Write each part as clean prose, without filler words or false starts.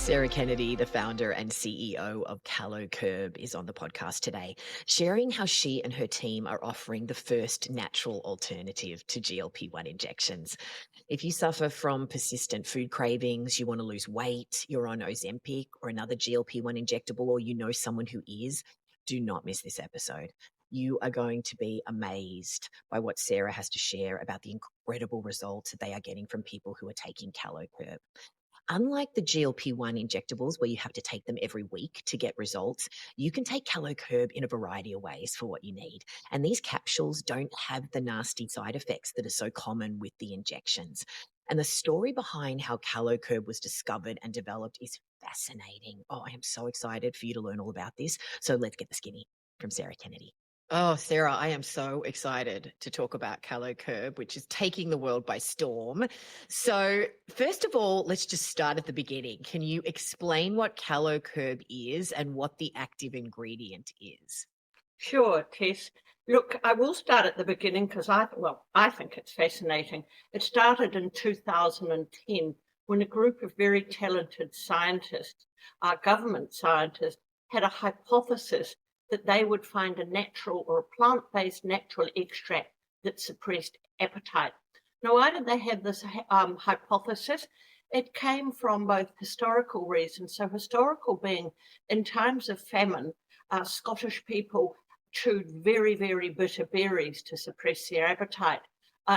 Sarah Kennedy, the founder and CEO of Calocurb, is on the podcast today, sharing how she and her team are offering the first natural alternative to GLP-1 injections. If you suffer from persistent food cravings, you want to lose weight, you're on Ozempic or another GLP-1 injectable, or you know someone who is, do not miss this episode. You are going to be amazed by what Sarah has to share about the incredible results that they are getting from people who are taking Calocurb. Unlike the GLP-1 injectables where you have to take them every week to get results, you can take Calocurb in a variety of ways for what you need. And these capsules don't have the nasty side effects that are so common with the injections. And the story behind how Calocurb was discovered and developed is fascinating. Oh, I am so excited for you to learn all about this. So let's get the skinny from Sarah Kennedy. Oh, Sarah, I am so excited to talk about Calocurb, which is taking the world by storm. So, first of all, let's just start at the beginning. Can you explain what Calocurb is and what the active ingredient is? Sure, Tess. Look, I will start at the beginning because I think it's fascinating. It started in 2010 when a group of very talented scientists, government scientists, had a hypothesis that they would find a natural or a plant-based natural extract that suppressed appetite. Now, why did they have this hypothesis? It came from both historical reasons. So historical being in times of famine, Scottish people chewed very, very bitter berries to suppress their appetite.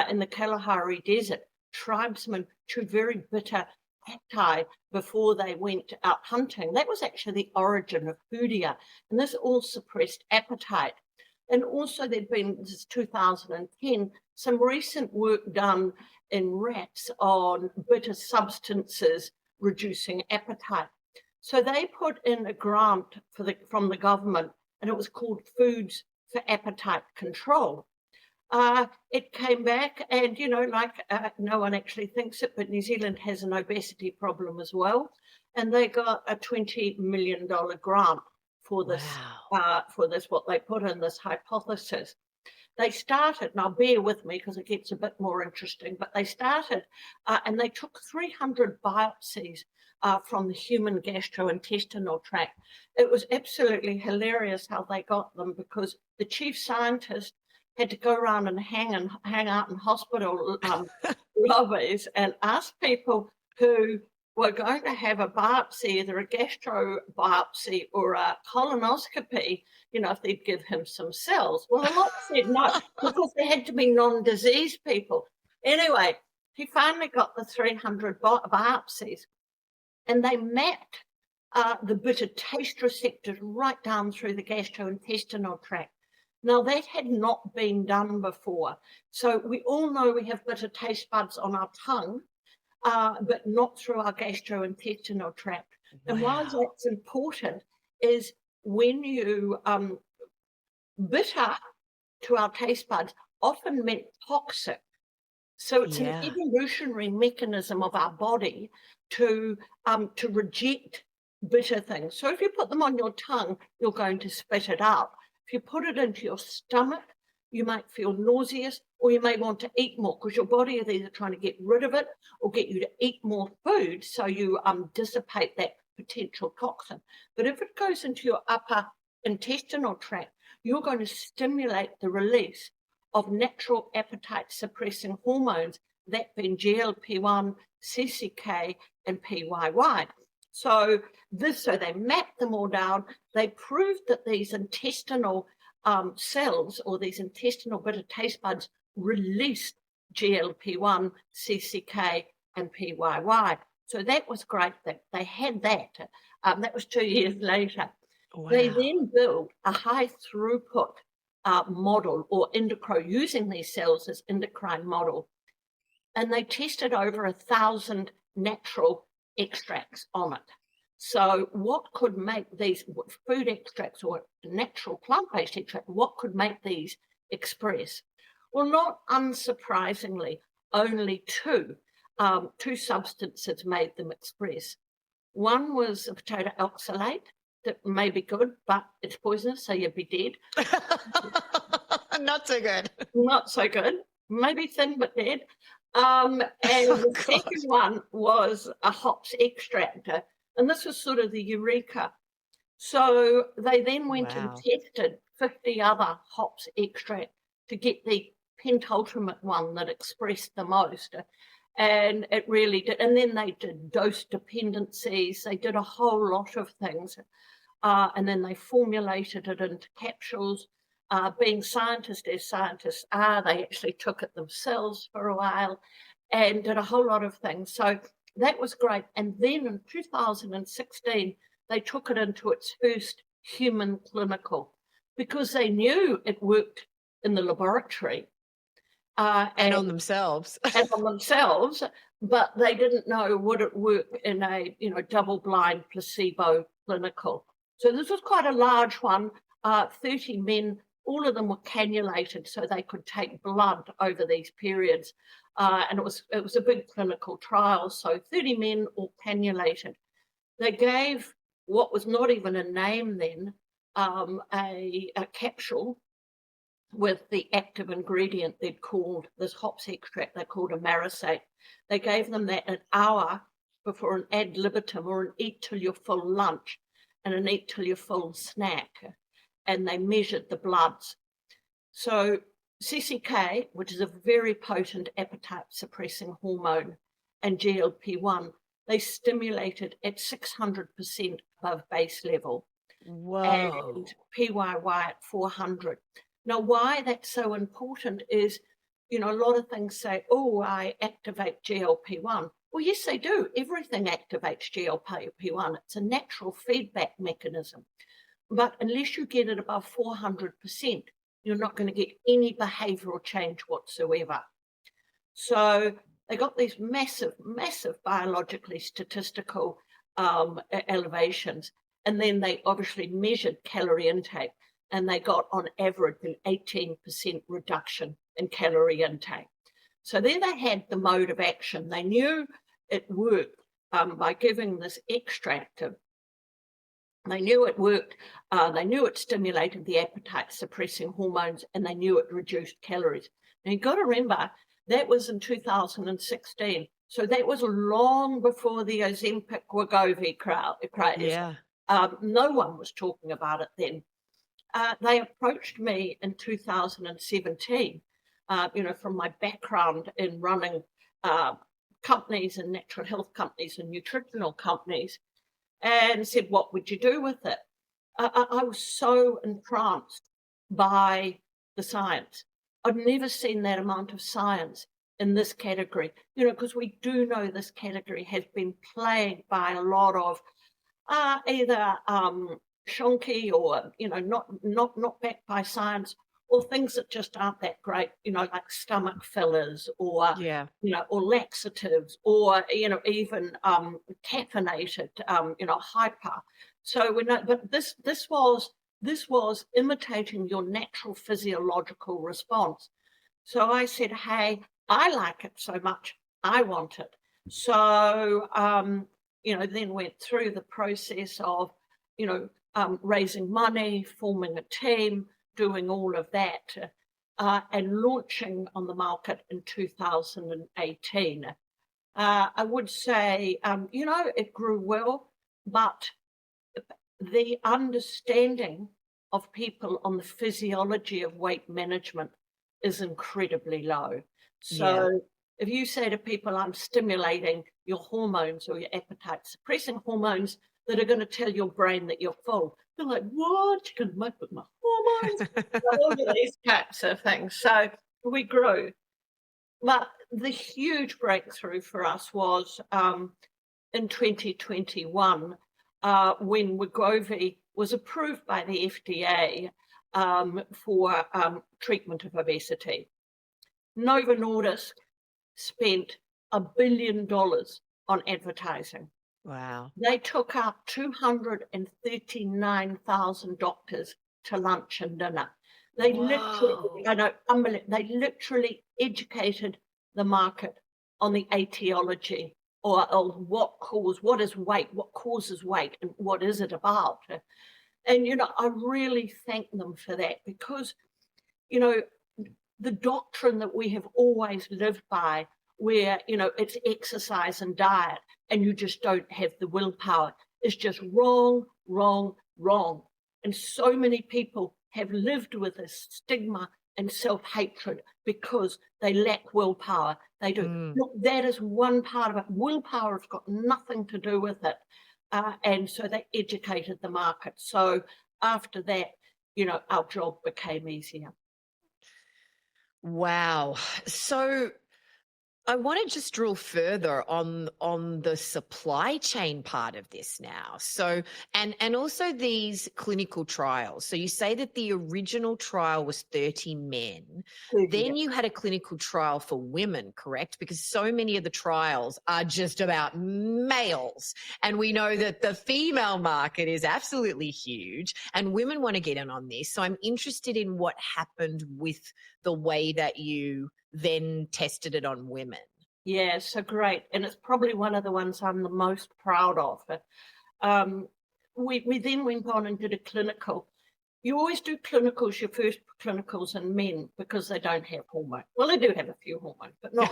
In the Kalahari desert, tribesmen chewed very bitter cacti before they went out hunting. That was actually the origin of hoodia, and this all suppressed appetite. And also there'd been, this is 2010, some recent work done in rats on bitter substances reducing appetite. So they put in a grant from the government, and it was called Foods for Appetite Control. It came back and, no one actually thinks it, but New Zealand has an obesity problem as well. And they got a $20 million grant for this, what they put in, this hypothesis. They started, now bear with me because it gets a bit more interesting, but they started and they took 300 biopsies from the human gastrointestinal tract. It was absolutely hilarious how they got them because the chief scientist had to go around and hang out in hospital lobbies and ask people who were going to have a biopsy, either a gastro biopsy or a colonoscopy, if they'd give him some cells. Well, a lot said no, because they had to be non-disease people. Anyway, he finally got the 300 biopsies, and they mapped the bitter taste receptors right down through the gastrointestinal tract. Now, that had not been done before. So we all know we have bitter taste buds on our tongue, but not through our gastrointestinal tract. Wow. And why that's important is when you, bitter to our taste buds often meant toxic. So it's an evolutionary mechanism of our body to reject bitter things. So if you put them on your tongue, you're going to spit it out. If you put it into your stomach, you might feel nauseous, or you may want to eat more because your body is either trying to get rid of it or get you to eat more food so you dissipate that potential toxin. But if it goes into your upper intestinal tract, you're going to stimulate the release of natural appetite suppressing hormones, that being GLP-1, CCK, and PYY. So they mapped them all down. They proved that these intestinal cells or these intestinal bitter taste buds released GLP-1, CCK, and PYY. So that was great that they had that. That was 2 years later. Wow. They then built a high throughput model or using these cells as endocrine model. And they tested over 1,000 natural extracts on it. So what could make these food extracts or natural plant-based extract, what could make these express? Well, not unsurprisingly, only two substances made them express. One was a potato oxalate that may be good, but it's poisonous, so you'd be dead. Not so good. Not so good. Maybe thin, but dead. And the second one was a hops extractor. And this was sort of the eureka. So they then went and Wow. tested 50 other hops extract to get the pentultimate one that expressed the most. And it really did. And then they did dose dependencies. They did a whole lot of things. And then they formulated it into capsules. Being scientists as scientists are, they actually took it themselves for a while and did a whole lot of things. So that was great. And then in 2016, they took it into its first human clinical because they knew it worked in the laboratory And and, on themselves. and on themselves, but they didn't know would it work in a double-blind placebo clinical. So this was quite a large one. 30 men, all of them were cannulated so they could take blood over these periods, and it was a big clinical trial. So 30 men all cannulated. They gave what was not even a name then, a capsule with the active ingredient they'd called this hops extract, they called amarisate. They gave them that an hour before an ad libitum or an eat till you're full lunch and an eat till you're full snack. And they measured the bloods. So CCK, which is a very potent appetite suppressing hormone, and GLP-1, they stimulated at 600% above base level and Whoa. PYY at 400. Now, why that's so important is, a lot of things say, oh, I activate GLP-1. Well, yes, they do. Everything activates GLP-1. It's a natural feedback mechanism. But unless you get it above 400%, you're not going to get any behavioral change whatsoever. So they got these massive, massive biologically statistical elevations. And then they obviously measured calorie intake, and they got on average an 18% reduction in calorie intake. So there they had the mode of action. They knew it worked by giving this extract. They knew it worked. They knew it stimulated the appetite suppressing hormones, and they knew it reduced calories. Now you've got to remember that was in 2016. So that was long before the Ozempic Wegovy craze. Yeah. No one was talking about it then. They approached me in 2017, from my background in running companies and natural health companies and nutritional companies, and said, what would you do with it? I was so entranced by the science. I'd never seen that amount of science in this category, because we do know this category has been plagued by a lot of either shonky or, not backed by science, or things that just aren't that great, like stomach fillers or, Yeah. or laxatives or, even caffeinated, hyper. So we know, but this was imitating your natural physiological response. So I said, hey, I like it so much, I want it. So, then went through the process of, raising money, forming a team, doing all of that, and launching on the market in 2018. I would say, it grew well, but the understanding of people on the physiology of weight management is incredibly low. Yeah. So if you say to people, I'm stimulating your hormones or your appetite suppressing hormones that are going to tell your brain that you're full, they're like, what? You can make with my hormones? All of these types of things. So we grew. But the huge breakthrough for us was in 2021 when Wegovy was approved by the FDA for treatment of obesity. Novo Nordisk spent $1 billion on advertising. Wow. They took out 239,000 doctors to lunch and dinner. They literally, Whoa. they literally educated the market on the etiology or what is weight, what causes weight, and what is it about. And, I really thank them for that because, the doctrine that we have always lived by, where, it's exercise and diet, and you just don't have the willpower, is just wrong, wrong, wrong. And so many people have lived with this stigma and self-hatred because they lack willpower. They do. Mm. Look, that is one part of it. Willpower has got nothing to do with it. And so they educated the market. So after that, our job became easier. Wow. So I want to just drill further on the supply chain part of this now. So and also these clinical trials. So you say that the original trial was 30 men. Yeah. Then you had a clinical trial for women, correct? Because so many of the trials are just about males. And we know that the female market is absolutely huge and women want to get in on this. So I'm interested in what happened with the way that you then tested it on women. Yeah, so great. And it's probably one of the ones I'm the most proud of. We then went on and did a clinical. You always do clinicals, your first clinicals in men, because they don't have hormones. Well, they do have a few hormones, but not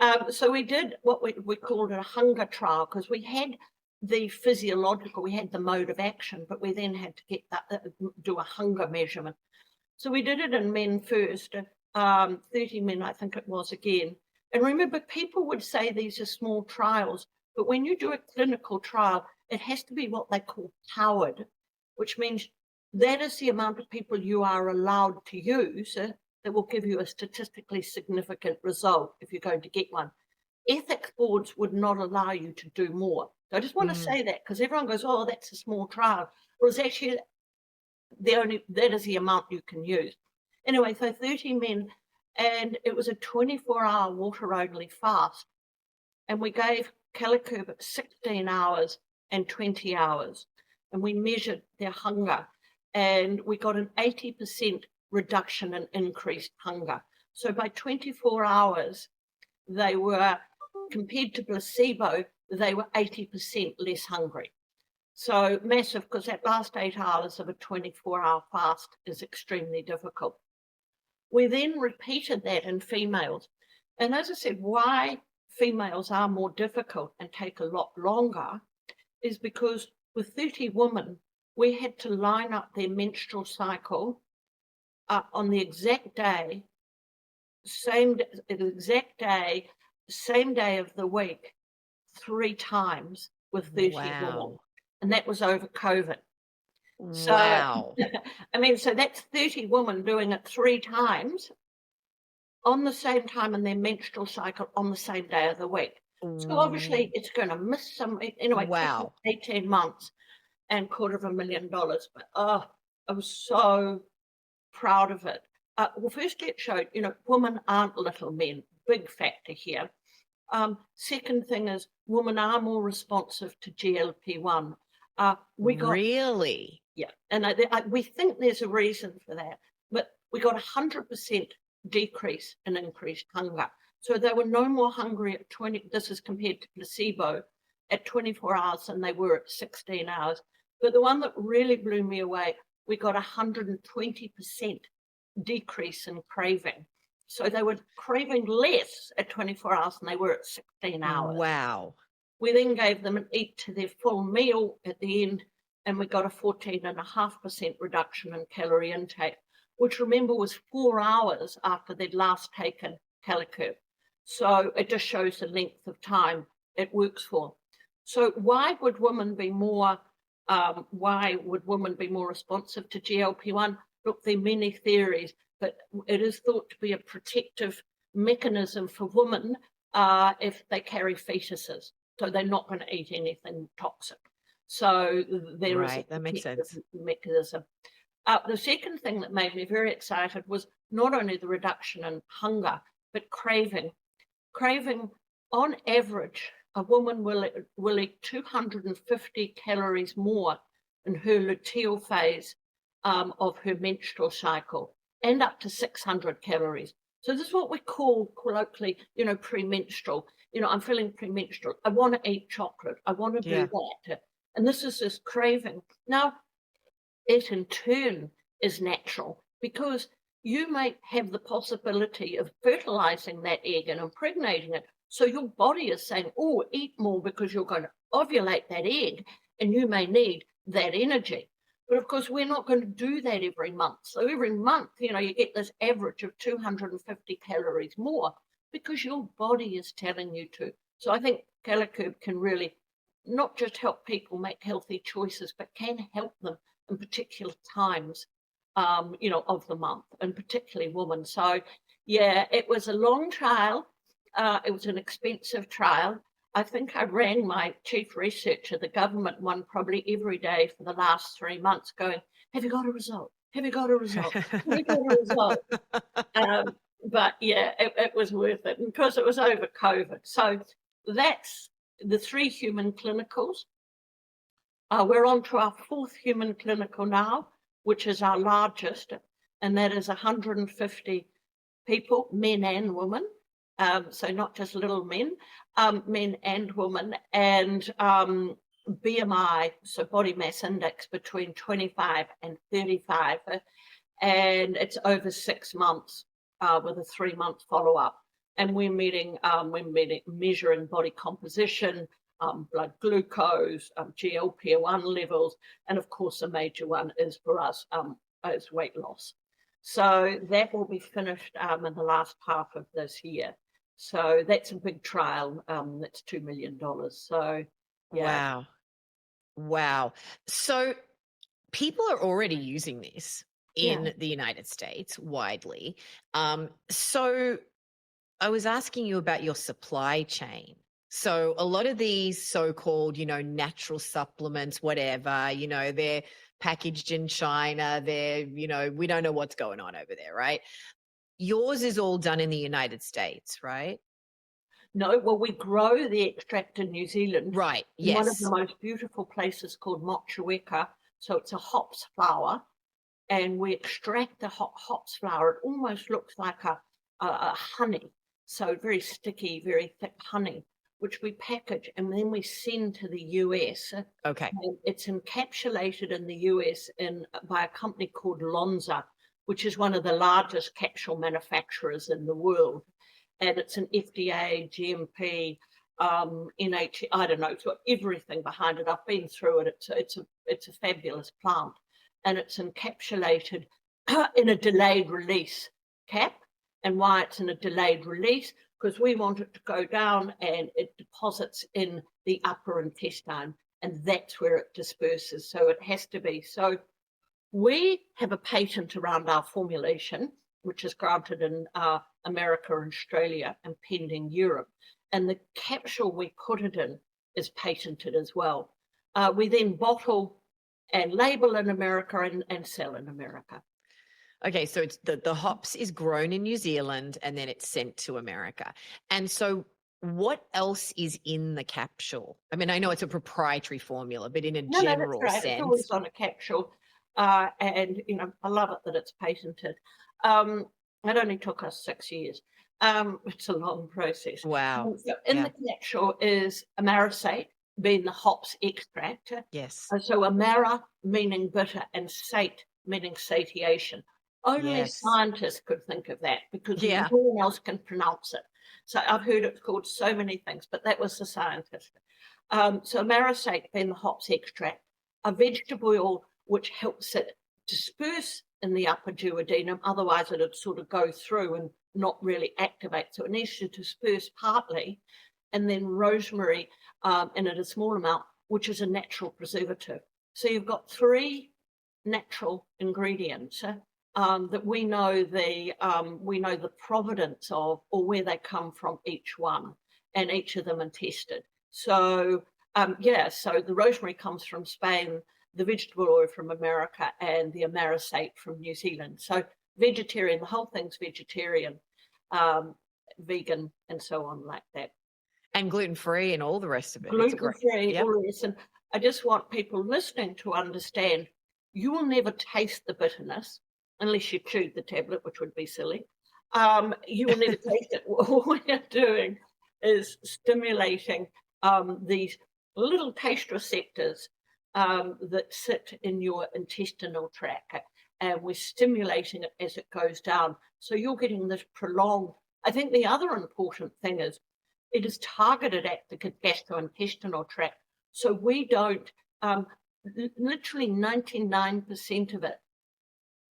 like so we did what we called a hunger trial, because we had the physiological, we had the mode of action, but we then had to get that, do a hunger measurement. So we did it in men first, 30 men, I think it was again. And remember, people would say these are small trials, but when you do a clinical trial, it has to be what they call powered, which means that is the amount of people you are allowed to use that will give you a statistically significant result if you're going to get one. Ethics boards would not allow you to do more. So I just want to say that, because everyone goes, oh, that's a small trial. Well, it's actually that is the amount you can use. Anyway, so 30 men, and it was a 24-hour water-only fast. And we gave Calocurb at 16 hours and 20 hours. And we measured their hunger. And we got an 80% reduction in increased hunger. So by 24 hours, they were, compared to placebo, they were 80% less hungry. So massive, because that last 8 hours of a 24-hour fast is extremely difficult. We then repeated that in females. And as I said, why females are more difficult and take a lot longer is because with 30 women, we had to line up their menstrual cycle on the exact day, same day of the week, 3 times with 30 women. Wow. And that was over COVID. So, Wow. I mean, so that's 30 women doing it 3 times on the same time in their menstrual cycle on the same day of the week. So obviously it's going to miss some, anyway, Wow. 18 months and $250,000. But I was so proud of it. Well, firstly, it showed, women aren't little men, big factor here. Second thing is women are more responsive to GLP-1. Really? Yeah, and we think there's a reason for that, but we got 100% decrease in increased hunger. So they were no more hungry at 20, this is compared to placebo, at 24 hours than they were at 16 hours. But the one that really blew me away, we got 120% decrease in craving. So they were craving less at 24 hours than they were at 16 hours. Wow. We then gave them an eat to their full meal at the end, and we got a 14.5% reduction in calorie intake, which remember was 4 hours after they'd last taken Calocurb. So it just shows the length of time it works for. So why would women be more responsive to GLP-1? Look, there are many theories, but it is thought to be a protective mechanism for women if they carry fetuses. So they're not going to eat anything toxic. So there is Right, that makes sense. mechanism. The second thing that made me very excited was not only the reduction in hunger, but craving. Craving, on average, a woman will eat 250 calories more in her luteal phase of her menstrual cycle, and up to 600 calories. So this is what we call colloquially, premenstrual. I'm feeling premenstrual. I want to eat chocolate. I want to do that. And this is this craving. Now, it in turn is natural, because you may have the possibility of fertilizing that egg and impregnating it So your body is saying, oh, eat more because you're going to ovulate that egg and you may need that energy. But of course, we're not going to do that every month. So every month, you get this average of 250 calories more because your body is telling you to. So I think Calocurb can really not just help people make healthy choices, but can help them in particular times, of the month, and particularly women. So, yeah, it was a long trial. It was an expensive trial. I think I rang my chief researcher, the government one, probably every day for the last 3 months, going, "Have you got a result? Have you got a result? Have you got a result?" But yeah, it was worth it because it was over COVID. So that's the 3 human clinicals. We're on to our 4th human clinical now, which is our largest, and that is 150 people, men and women. So not just little men, men and women, and BMI, so body mass index, between 25 and 35, and it's over 6 months with a 3-month follow-up. And we're measuring body composition, blood glucose, GLP-1 levels, and of course a major one is for us is weight loss. So that will be finished in the last half of this year. So that's a big trial. That's $2 million. So yeah. Wow. Wow. So people are already using this Yeah. in the United States widely. So I was asking you about your supply chain. So a lot of these so-called, natural supplements, whatever, they're packaged in China. They're, we don't know what's going on over there, right? Yours is all done in the United States, right? No, well, we grow the extract in New Zealand. Right. In one of the Yes. most beautiful places called Motueka. So it's a hops flower, and we extract the hops flower. It almost looks like a honey, so very sticky, very thick honey, which we package and then we send to the US. Okay. And it's encapsulated in the US by a company called Lonza, which is one of the largest capsule manufacturers in the world. And it's an FDA, GMP, NH, I don't know, it's got everything behind it. I've been through it. It's a fabulous plant, and it's encapsulated in a delayed release cap. And why it's in a delayed release? Because we want it to go down and it deposits in the upper intestine, and that's where it disperses. So it has to be. So we have a patent around our formulation, which is granted in America and Australia and pending Europe. And the capsule we put it in is patented as well. We then bottle and label in America and sell in America. Okay, so it's the hops is grown in New Zealand and then it's sent to America. And so what else is in the capsule? I mean, I know it's a proprietary formula, but in a No, that's general right. It's always sense. on a capsule. And, I love it that it's patented. It only took us 6 years. It's a long process. Wow. So in Yeah. the capsule is amaracate, being the hops extract. Yes. So amara meaning bitter and sate meaning satiation. Only Yes. scientists could think of that because Yeah. no one else can pronounce it. So I've heard it called so many things, but that was the scientist. So amaracate being the hops extract, a vegetable oil which helps it disperse in the upper duodenum, otherwise it'd sort of go through and not really activate. So it needs to disperse partly, and then rosemary in it a small amount, which is a natural preservative. So you've got 3 natural ingredients that we know the provenance of, or where they come from, each one, and each of them are tested. So so the rosemary comes from Spain, the vegetable oil from America, and the amaracate from New Zealand. So vegetarian, the whole thing's vegetarian, vegan, and so on like that. And gluten-free and all the rest of it. It's great. Gluten-free, Yep. all this. And I just want people listening to understand, you will never taste the bitterness unless you chewed the tablet, which would be silly. You will never taste it. What we're doing is stimulating these little taste receptors that sit in your intestinal tract, and we're stimulating it as it goes down. So you're getting this prolonged. I think the other important thing is It is targeted at the gastrointestinal tract. So we don't, literally 99% of it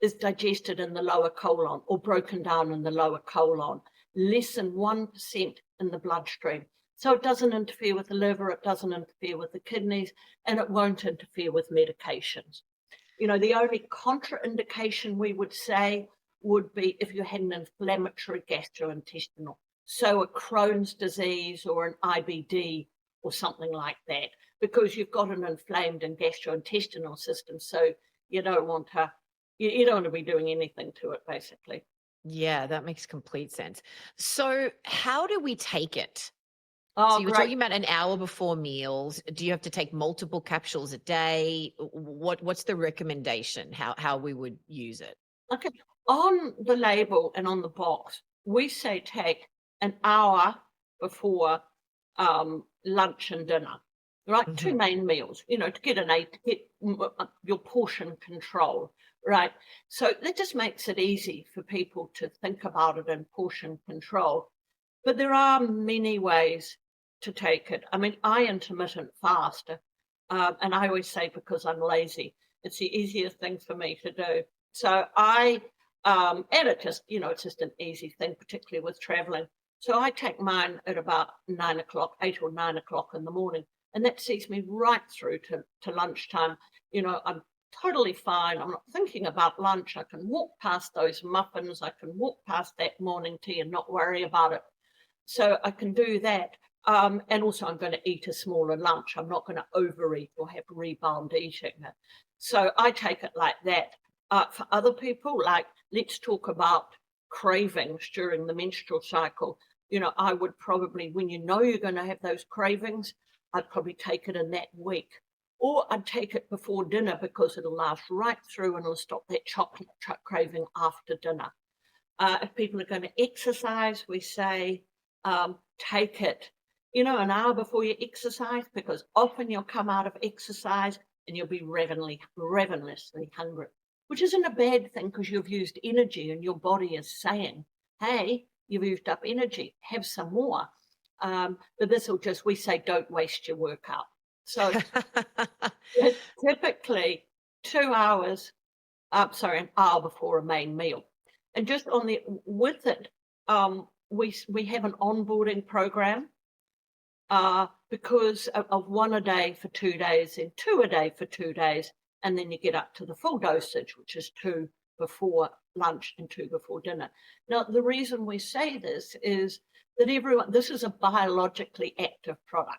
is digested in the lower colon or broken down in the lower colon, less than 1% in the bloodstream. So it doesn't interfere with the liver, it doesn't interfere with the kidneys, and it won't interfere with medications. The only contraindication we would say would be if you had an inflammatory gastrointestinal, so a Crohn's disease or an IBD or something like that, because you've got an inflamed and gastrointestinal system. So you don't want to, you don't want to be doing anything to it, basically. Yeah, that makes complete sense. So how do we take it? Oh, So you were great. talking about an hour before meals. Do you have to take multiple capsules a day? What's the recommendation? How we would use it? Okay. On the label and on the box, we say take an hour before lunch and dinner, right? Two Mhm. main meals, to get your portion control, right? So that just makes it easy for people to think about it in portion control. But there are many ways to take it. I mean, I intermittent fast, and I always say because I'm lazy, it's the easiest thing for me to do. So and it just, it's just an easy thing, particularly with traveling. So I take mine at about 9 o'clock, 8 or 9 o'clock in the morning, and that sees me right through to lunchtime. I'm totally fine. I'm not thinking about lunch. I can walk past those muffins. I can walk past that morning tea and not worry about it. So I can do that. And also I'm going to eat a smaller lunch. I'm not going to overeat or have rebound eating. So I take it like that. For other people, like let's talk about cravings during the menstrual cycle. I would probably, when you're going to have those cravings, I'd probably take it in that week. Or I'd take it before dinner because it'll last right through and it'll stop that chocolate craving after dinner. If people are going to exercise, we say take it, an hour before you exercise, because often you'll come out of exercise and you'll be ravenously hungry, which isn't a bad thing because you've used energy and your body is saying, hey, you've used up energy, have some more. But this will we say, don't waste your workout. So it's typically 2 hours, an hour before a main meal. And just with it, we have an onboarding program because of 1 a day for 2 days and 2 a day for 2 days. And then you get up to the full dosage, which is 2 before lunch and 2 before dinner. Now, the reason we say this is that this is a biologically active product,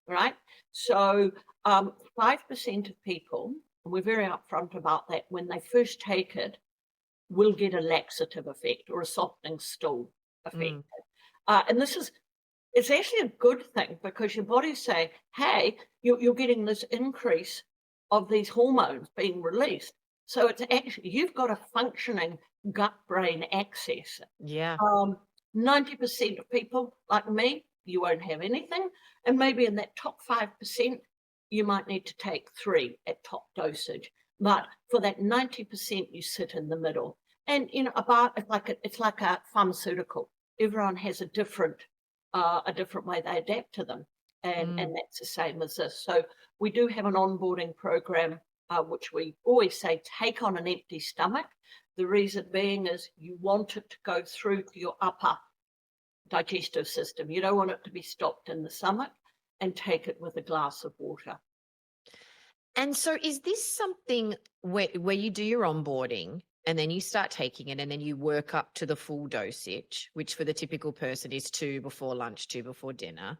right? So 5% of people, and we're very upfront about that, when they first take it, will get a laxative effect or a softening stool effect. And it's actually a good thing because your body's saying, hey, you're getting this increase of these hormones being released. So it's actually, you've got a functioning gut-brain axis. Yeah. 90% of people like me, you won't have anything. And maybe in that top 5%, you might need to take 3 at top dosage. But for that 90%, you sit in the middle. And it's like a pharmaceutical. Everyone has a different way they adapt to them, and that's the same as this. So we do have an onboarding program, which we always say take on an empty stomach. The reason being is you want it to go through to your upper digestive system. You don't want it to be stopped in the stomach, and take it with a glass of water. And so is this something where you do your onboarding and then you start taking it and then you work up to the full dosage, which for the typical person is 2 before lunch, 2 before dinner.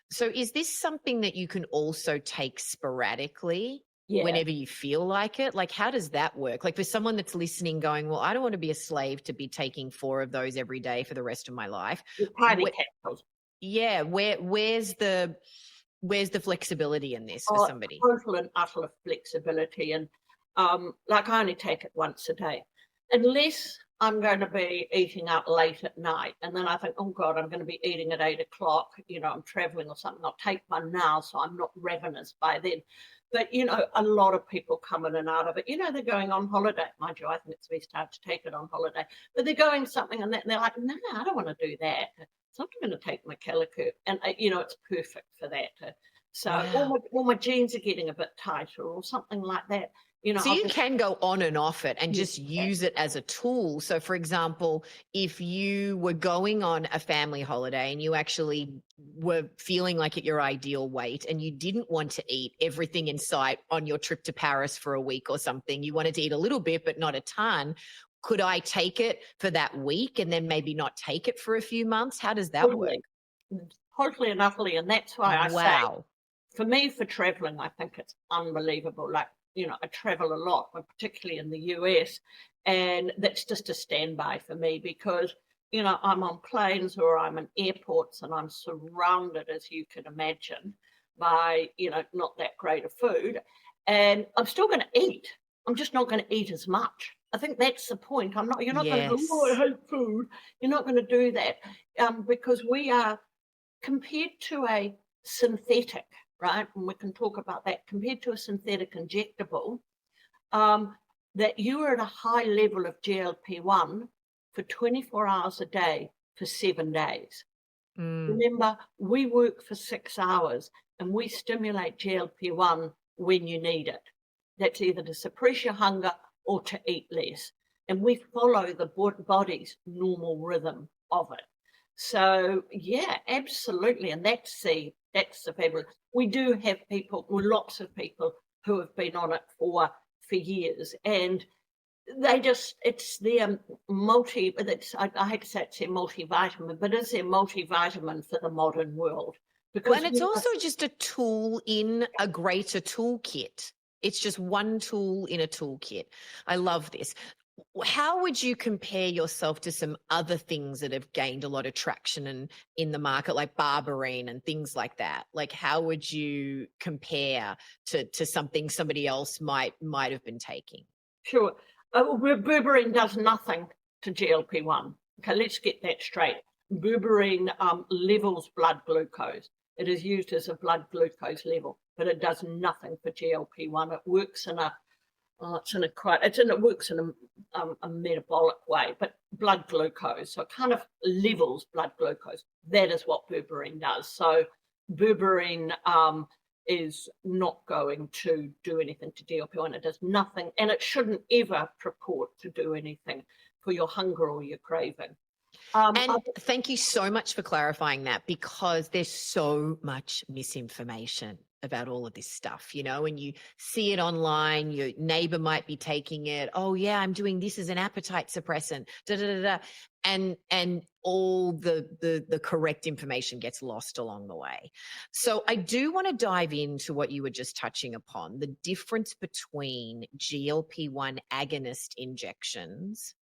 So is this something that you can also take sporadically whenever you feel like it? Like, how does that work? Like for someone that's listening going, well, I don't want to be a slave to be taking 4 of those every day for the rest of my life. Tiny capsules. Yeah. Where's the flexibility in this for somebody? Total and utter flexibility. And like I only take it once a day, unless I'm going to be eating out late at night. And then I think, oh God, I'm going to be eating at 8 o'clock. I'm traveling or something. I'll take one now so I'm not ravenous by then. But, a lot of people come in and out of it. They're going on holiday. Mind you, I think it's best time to take it on holiday. But they're going something and they're like, no, I don't want to do that. So I'm going to take my Calocurb, and it's perfect for that. So Wow. all my jeans are getting a bit tighter or something like that. So I'll you just can go on and off it and use just that. use it as a tool. So for example, if you were going on a family holiday and you actually were feeling like at your ideal weight and you didn't want to eat everything in sight on your trip to Paris for a week or something, you wanted to eat a little bit but not a ton, could I take it for that week and then maybe not take it for a few months? How does that work? Totally, totally and utterly, and that's why I say, Wow. for me, for traveling, I think it's unbelievable. Like, I travel a lot, but particularly in the US, and that's just a standby for me because, I'm on planes or I'm in airports and I'm surrounded, as you can imagine, by, not that great of food. And I'm still going to eat. I'm just not going to eat as much. I think that's the point. You're not going to go, oh, I Yes. hate food. You're not going to do that because we are compared to a synthetic, right? And we can talk about that. Compared to a synthetic injectable, that you are at a high level of GLP-1 for 24 hours a day for 7 days. Mm. Remember, we work for 6 hours and we stimulate GLP-1 when you need it. That's either to suppress your hunger or to eat less. And we follow the body's normal rhythm of it. So yeah, absolutely. And that's the fabulous. We do have people, lots of people who have been on it for years, and it's their I hate to say it's their multivitamin, but it's their multivitamin for the modern world. Well, Because and it's also just a tool in a greater toolkit. It's just one tool in a toolkit. I love this. How would you compare yourself to some other things that have gained a lot of traction in the market, like berberine and things like that? Like, how would you compare to something somebody else might have been taking? sure, berberine does nothing to GLP-1. Okay, let's get that straight. Berberine levels blood glucose. It is used as a blood glucose level, but it does nothing for GLP-1. It works in a it works in a metabolic way, but blood glucose, so it kind of levels blood glucose. That is what berberine does. So berberine is not going to do anything to GLP-1. It does nothing, and it shouldn't ever purport to do anything for your hunger or your craving. And thank you so much for clarifying that, because there's so much misinformation about all of this stuff, and you see it online, your neighbor might be taking it. Oh yeah, I'm doing this as an appetite suppressant, da, da, da, da. And all the correct information gets lost along the way. So I do want to dive into what you were just touching upon, the difference between GLP-1 agonist injections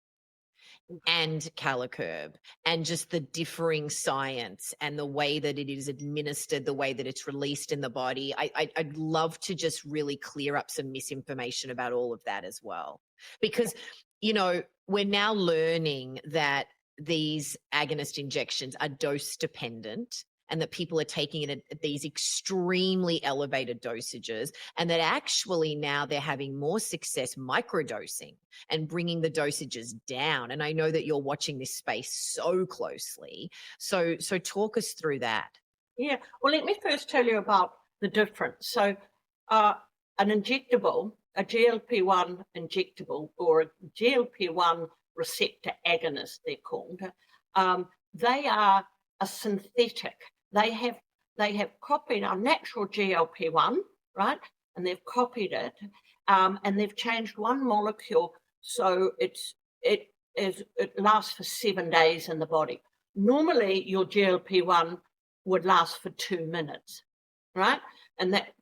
and Calocurb, and just the differing science and the way that it is administered, the way that it's released in the body. I'd love to just really clear up some misinformation about all of that as well. Because, we're now learning that these agonist injections are dose dependent, and that people are taking it at these extremely elevated dosages, and that actually now they're having more success microdosing and bringing the dosages down. And I know that you're watching this space so closely. So talk us through that. Yeah, well, let me first tell you about the difference. So an injectable, a GLP-1 injectable, or a GLP-1 receptor agonist, they're called, they are a synthetic. They have copied our natural GLP-1, right? And they've copied it, and they've changed one molecule so it lasts for 7 days in the body. Normally, your GLP-1 would last for 2 minutes, right? And that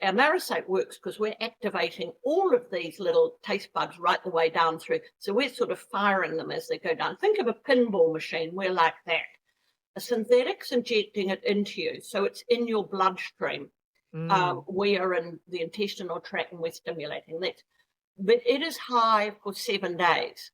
our marasate works because we're activating all of these little taste buds right the way down through. So we're sort of firing them as they go down. Think of a pinball machine. We're like that. A synthetic's injecting it into you, so it's in your bloodstream. We are in the intestinal tract and we're stimulating that. But it is high for 7 days.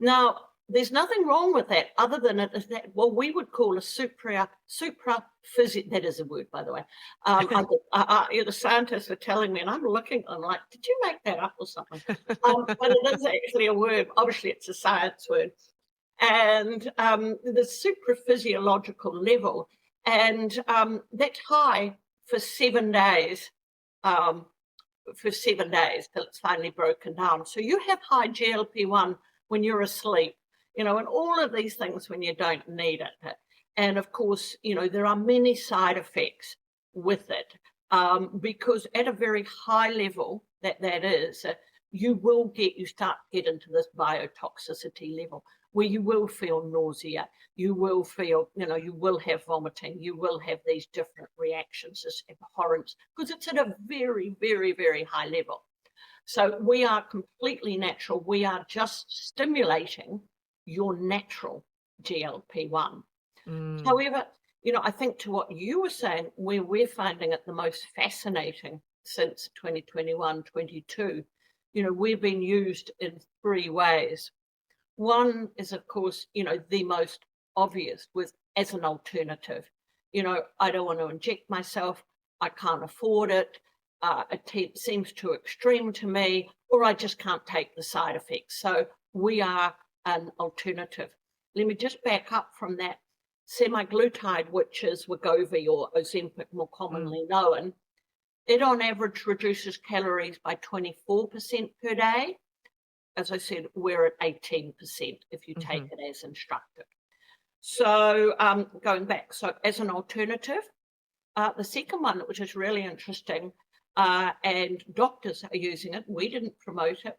Now, there's nothing wrong with that other than it is that what we would call a supra that is a word, by the way. The scientists are telling me, and I'm like, did you make that up or something? But it is actually a word. Obviously, it's a science word. And the supraphysiological level And that's high for 7 days. Um, for 7 days till it's finally broken down. So you have high GLP-1 when you're asleep, and all of these things when you don't need it. And of course, there are many side effects with it, because at a very high level that is, you start to get into this biotoxicity level where you will feel nausea, you will feel, you will have vomiting, you will have these different reactions, this abhorrence, because it's at a very, very, very high level. So we are completely natural. We are just stimulating your natural GLP-1. Mm. However, I think to what you were saying, where we're finding it the most fascinating since 2021, 22, we've been used in three ways. One is, of course, the most obvious was as an alternative. I don't want to inject myself. I can't afford it. It seems too extreme to me, or I just can't take the side effects. So we are an alternative. Let me just back up from that. Semaglutide, which is Wegovy or Ozempic more Mm. commonly known, it on average reduces calories by 24% per day. As I said, we're at 18% if you take Mhm. it as instructed. So going back, so as an alternative, the second one, which is really interesting, and doctors are using it, we didn't promote it,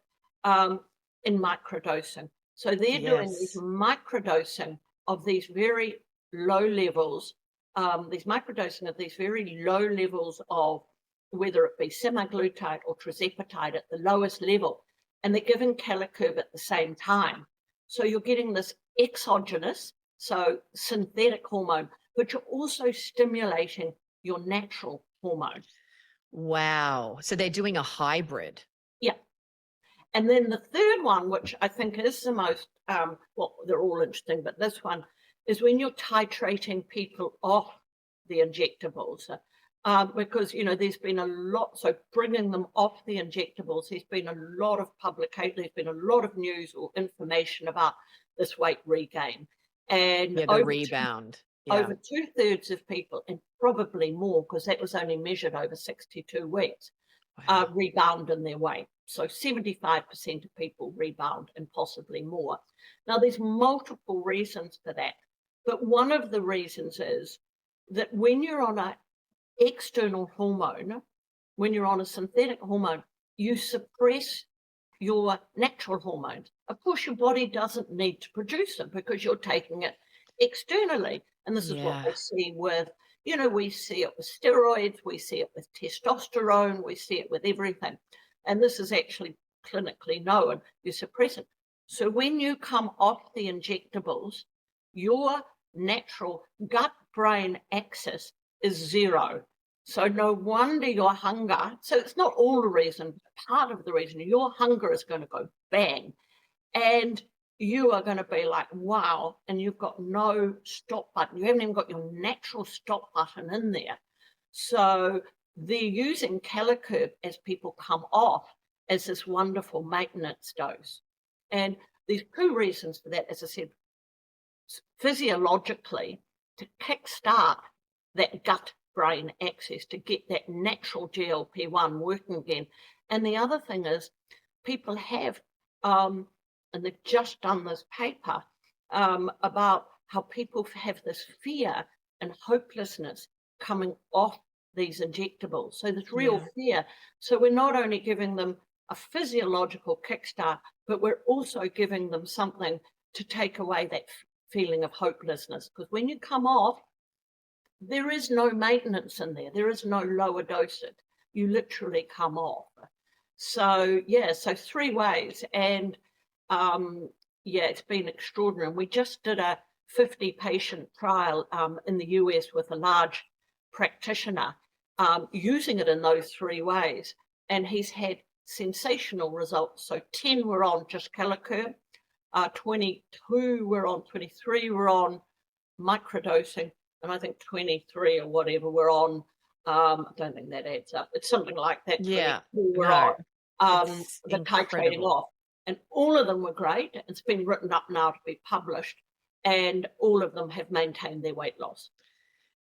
in microdosing. So they're doing these Yes. microdosing of these very low levels, these microdosing of these very low levels of whether it be semaglutide or tirzepatide at the lowest level, and they're giving Kalahari at the same time. So you're getting this exogenous, so synthetic hormone, but you're also stimulating your natural hormone. Wow. So they're doing a hybrid. Yeah. And then the third one, which I think is the most, well, they're all interesting, but this one is when you're titrating people off the injectables. Because, there's been a lot, so bringing them off the injectables, there's been a lot of publication, there's been a lot of news or information about this weight regain. And Yeah, the rebound. Yeah. over two-thirds of people, and probably more, because that was only measured over 62 weeks, Wow. rebound in their weight. So 75% of people rebound and possibly more. Now, there's multiple reasons for that. But one of the reasons is that when you're on an external hormone, when you're on a synthetic hormone, you suppress your natural hormones. Of course, your body doesn't need to produce them because you're taking it externally. And this is what Yeah. we see with, we see it with steroids, we see it with testosterone, we see it with everything. And this is actually clinically known, you suppress it. So when you come off the injectables, your natural gut brain axis is zero. So no wonder your hunger, so it's not all the reason, part of the reason your hunger is going to go bang. And you are going to be like, wow, and you've got no stop button. You haven't even got your natural stop button in there. So they're using Calocurb as people come off as this wonderful maintenance dose. And there's two reasons for that, as I said, physiologically, to kickstart that gut brain axis, to get that natural GLP-1 working again. And the other thing is, people have, and they've just done this paper about how people have this fear and hopelessness coming off these injectables. So there's real Yeah. fear. So we're not only giving them a physiological kickstart, but we're also giving them something to take away that feeling of hopelessness. Because when you come off, there is no maintenance in there. There is no lower dosage. You literally come off. So, yeah, so three ways. And yeah, it's been extraordinary. We just did a 50-patient trial in the US with a large practitioner using it in those three ways. And he's had sensational results. So 10 were on just Calocurb, 22 were on, 23 were on microdosing, and I think 23 or whatever were on, I don't think that adds up. It's something like that, Yeah. 22 were No, on it's the titrating incredible. off. And all of them were great. It's been written up now to be published, and all of them have maintained their weight loss.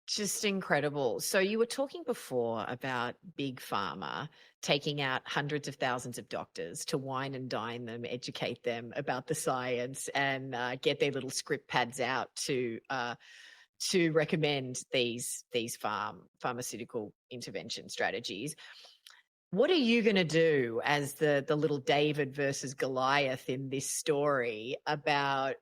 Just incredible. So you were talking before about big pharma taking out hundreds of thousands of doctors to wine and dine them, educate them about the science, and get their little script pads out to recommend these pharmaceutical intervention strategies. What are you going to do as the little David versus Goliath in this story about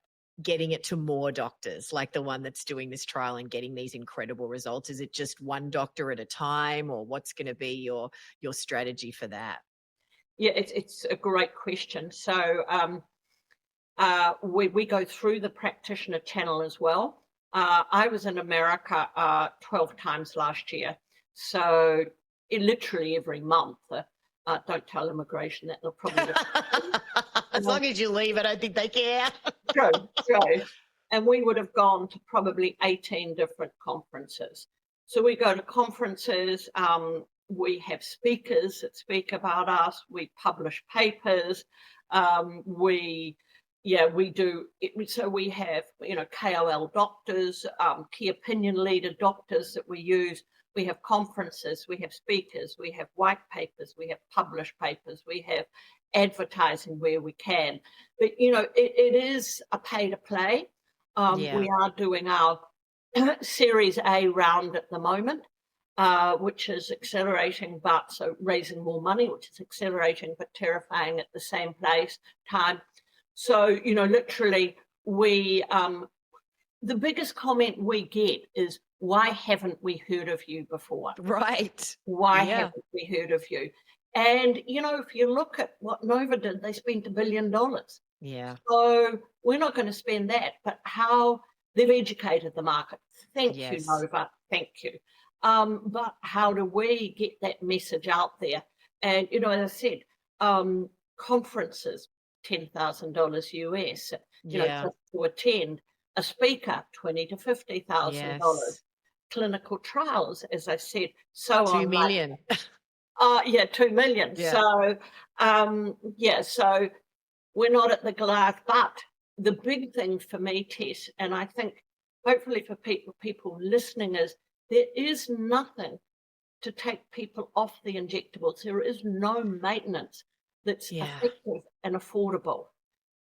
getting it to more doctors, like the one that's doing this trial and getting these incredible results? Is it just one doctor at a time, or what's going to be your strategy for that? Yeah, it's a great question. So we go through the practitioner channel as well. I was in America 12 times last year. So literally every month. Don't tell immigration that, they'll probably As long as you leave, I don't think they care. true, true. And we would have gone to probably 18 different conferences. So we go to conferences, we have speakers that speak about us, we publish papers, we do it. So we have, KOL doctors, key opinion leader doctors that we use. We have conferences, we have speakers, we have white papers, we have published papers, we have advertising where we can. But, it is a pay to play. Yeah. We are doing our Series A round at the moment, which is accelerating, but so raising more money, which is accelerating but terrifying at the same time. So, literally we, the biggest comment we get is, why haven't we heard of you before? Right. Why Yeah. haven't we heard of you? And, if you look at what Nova did, they spent $1 billion. Yeah. So we're not going to spend that, but how they've educated the market. Thank you, Yes. Nova. Thank you. But how do we get that message out there? And, as I said, conferences, $10,000 US, Yeah. just to attend. A speaker, $20,000 to $50,000. Yes. Clinical trials, as I said, so 2 on. million. Yeah, 2 million. Yeah. So, so we're not at the Goliath, but the big thing for me, Tess, and I think hopefully for people listening, is there is nothing to take people off the injectables. There is no maintenance that's Yeah. effective and affordable.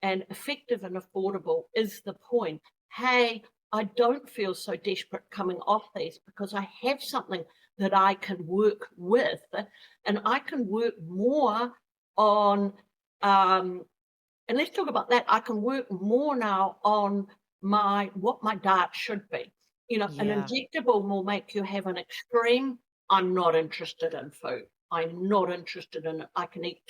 And effective and affordable is the point. Hey, I don't feel so desperate coming off these because I have something that I can work with, and I can work more on, and let's talk about that. I can work more now on what my diet should be. An Yeah. injectable will make you have an extreme. I'm not interested in food. I'm not interested in it. I can eat